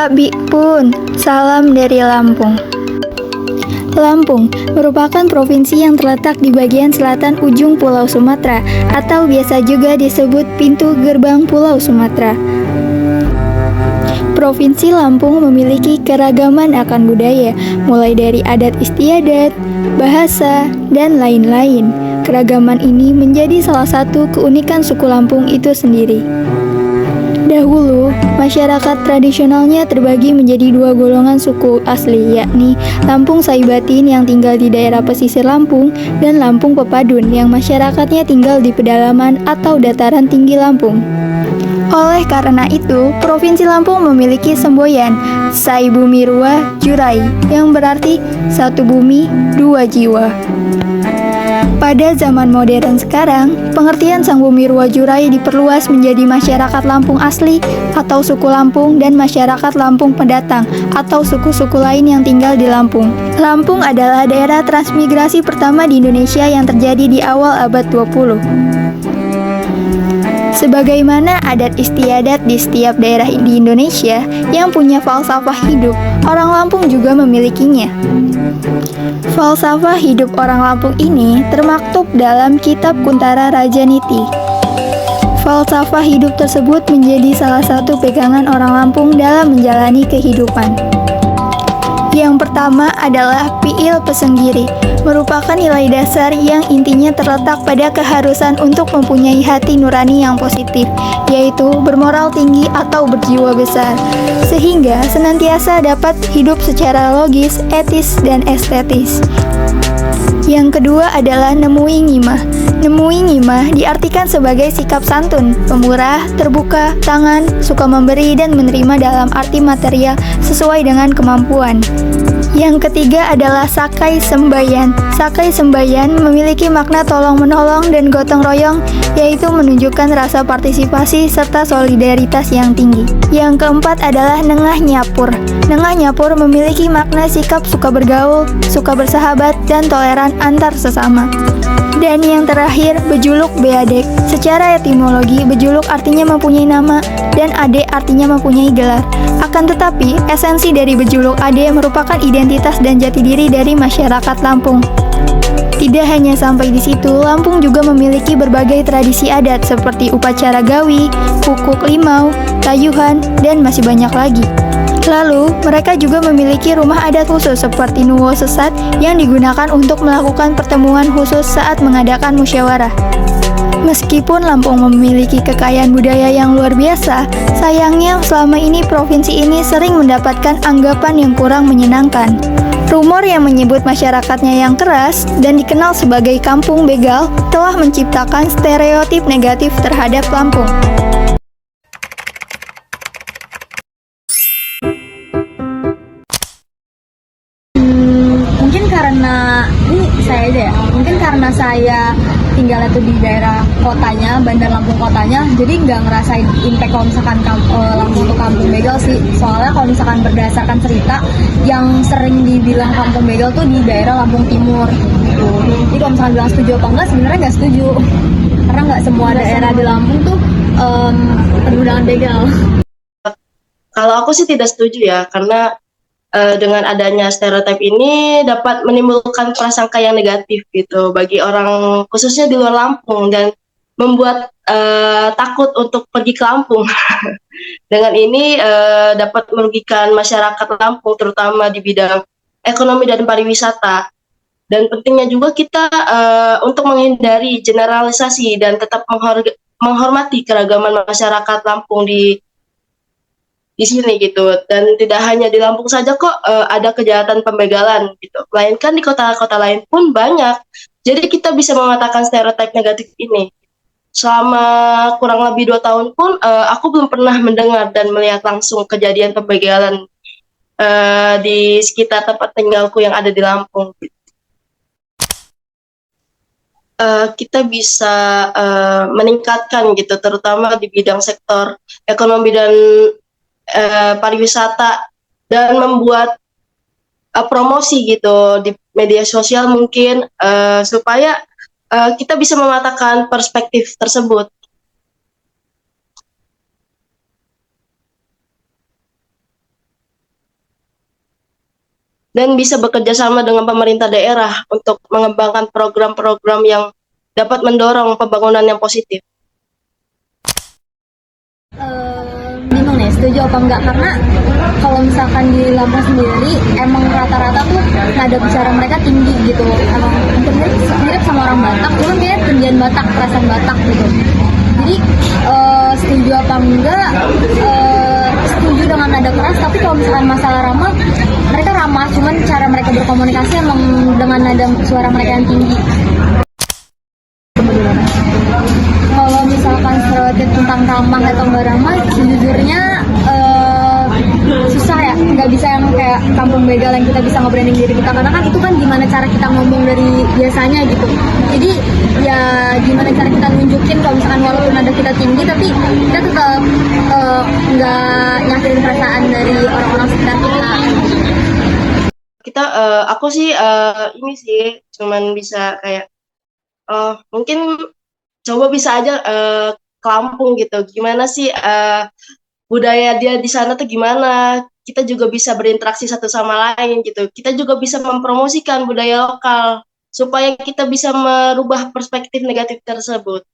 Pak Bipun, salam dari Lampung. Lampung merupakan provinsi yang terletak di bagian selatan ujung Pulau Sumatera atau biasa juga disebut pintu gerbang Pulau Sumatera. Provinsi Lampung memiliki keragaman akan budaya, mulai dari adat istiadat, bahasa, dan lain-lain. Keragaman ini menjadi salah satu keunikan suku Lampung itu sendiri. Dahulu, masyarakat tradisionalnya terbagi menjadi dua golongan suku asli, yakni Lampung Saibatin yang tinggal di daerah pesisir Lampung dan Lampung Pepadun yang masyarakatnya tinggal di pedalaman atau dataran tinggi Lampung. Oleh karena itu, Provinsi Lampung memiliki semboyan Sai Bumi Rua Jurai yang berarti satu bumi, dua jiwa. Pada zaman modern sekarang, pengertian Sang Bumi Rua Jurai diperluas menjadi masyarakat Lampung asli atau suku Lampung dan masyarakat Lampung pendatang atau suku-suku lain yang tinggal di Lampung. Lampung adalah daerah transmigrasi pertama di Indonesia yang terjadi di awal abad 20. Sebagaimana adat istiadat di setiap daerah di Indonesia yang punya falsafah hidup, orang Lampung juga memilikinya. Falsafah hidup orang Lampung ini termaktub dalam Kitab Kuntara Rajaniti. Falsafah hidup tersebut menjadi salah satu pegangan orang Lampung dalam menjalani kehidupan. Yang pertama adalah Piil Pesenggiri, merupakan nilai dasar yang intinya terletak pada keharusan untuk mempunyai hati nurani yang positif, yaitu bermoral tinggi atau berjiwa besar, sehingga senantiasa dapat hidup secara logis, etis, dan estetis. Yang kedua adalah Nemui Ngimah. Nemui Ngimah diartikan sebagai sikap santun, pemurah, terbuka, tangan, suka memberi dan menerima dalam arti material sesuai dengan kemampuan. Yang ketiga adalah Sakai Sembayan. Sakai Sembayan memiliki makna tolong-menolong dan gotong royong, yaitu menunjukkan rasa partisipasi serta solidaritas yang tinggi. Yang keempat adalah Nengah Nyapur. Nengah Nyapur memiliki makna sikap suka bergaul, suka bersahabat, dan toleran antar sesama. Dan yang terakhir, Bejuluk Beadek. Secara etimologi, bejuluk artinya mempunyai nama dan ade artinya mempunyai gelar. Akan tetapi, esensi dari bejuluk ade merupakan identitas dan jati diri dari masyarakat Lampung. Tidak hanya sampai di situ, Lampung juga memiliki berbagai tradisi adat seperti upacara gawi, kukuk limau, tayuhan, dan masih banyak lagi. Lalu, mereka juga memiliki rumah adat khusus seperti Nuwo Sesat yang digunakan untuk melakukan pertemuan khusus saat mengadakan musyawarah. Meskipun Lampung memiliki kekayaan budaya yang luar biasa, sayangnya selama ini provinsi ini sering mendapatkan anggapan yang kurang menyenangkan. Rumor yang menyebut masyarakatnya yang keras dan dikenal sebagai kampung begal telah menciptakan stereotip negatif terhadap Lampung. Mungkin karena saya tinggalnya tuh di daerah kotanya, Bandar Lampung kotanya, jadi nggak ngerasain impact kalau misalkan Lampung tuh kampung begal sih. Soalnya kalau misalkan berdasarkan cerita, yang sering dibilang kampung begal tuh di daerah Lampung Timur gitu. Jadi kalau misalkan bilang setuju apa enggak, sebenarnya nggak setuju, karena nggak semua daerah di Lampung tuh penuh dengan begal. Kalau aku sih tidak setuju ya, karena dengan adanya stereotip ini dapat menimbulkan prasangka yang negatif gitu bagi orang khususnya di luar Lampung dan membuat takut untuk pergi ke Lampung. Dengan ini dapat merugikan masyarakat Lampung terutama di bidang ekonomi dan pariwisata. Dan pentingnya juga kita untuk menghindari generalisasi dan tetap menghormati keragaman masyarakat Lampung di sini gitu. Dan tidak hanya di Lampung saja kok ada kejahatan pembegalan gitu, melainkan di kota-kota lain pun banyak. Jadi kita bisa mengatakan stereotip negatif ini. Selama kurang lebih 2 tahun pun aku belum pernah mendengar dan melihat langsung kejadian pembegalan di sekitar tempat tinggalku yang ada di Lampung. Kita bisa meningkatkan gitu, terutama di bidang sektor ekonomi dan pariwisata, dan membuat promosi gitu di media sosial mungkin supaya kita bisa mematakan perspektif tersebut. dan bisa bekerja sama dengan pemerintah daerah untuk mengembangkan program-program yang dapat mendorong pembangunan yang positif. Bingung nih, setuju apa enggak? Karena kalau misalkan di Lampung sendiri emang rata-rata tuh nada bicara mereka tinggi gitu, emang hampir mirip sama orang Batak, cuman kayak tinggian Batak, perasaan Batak gitu. Jadi setuju apa enggak? Setuju dengan nada keras, tapi kalau misalkan masalah ramah, mereka ramah, cuman cara mereka berkomunikasi emang dengan nada suara mereka yang tinggi. Kalau misalkan stereotip tentang ramah atau nggak ramah, sejujurnya susah ya, nggak bisa yang kayak kampung begal yang kita bisa nge-branding diri kita, karena kan itu kan gimana cara kita ngomong dari biasanya gitu. Jadi ya gimana cara kita nunjukin kalau misalkan walaupun ada kita tinggi tapi kita tetap nggak nyakitin perasaan dari orang-orang sekitar kita. Aku sih ini sih cuman bisa kayak mungkin coba bisa aja ke Lampung gitu. Gimana sih budaya dia di sana tuh gimana? Kita juga bisa berinteraksi satu sama lain gitu. Kita juga bisa mempromosikan budaya lokal supaya kita bisa merubah perspektif negatif tersebut.